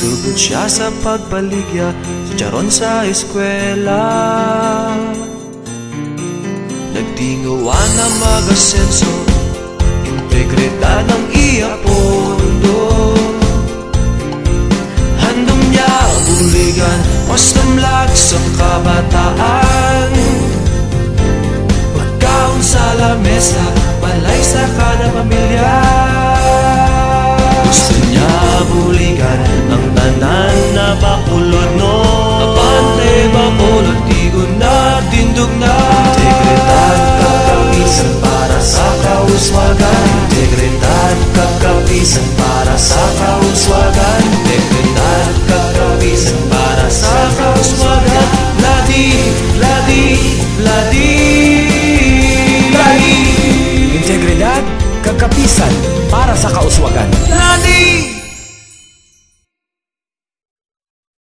Nagsugod siya sa pagbaligya, si Charon sa eskwela. Nagtingawa na mag-asenso, integridad ang iapondo. Handom niya buligan, ostamlag sa kabataan. Pagkaon sa lamesa, balay sa kada pamilya.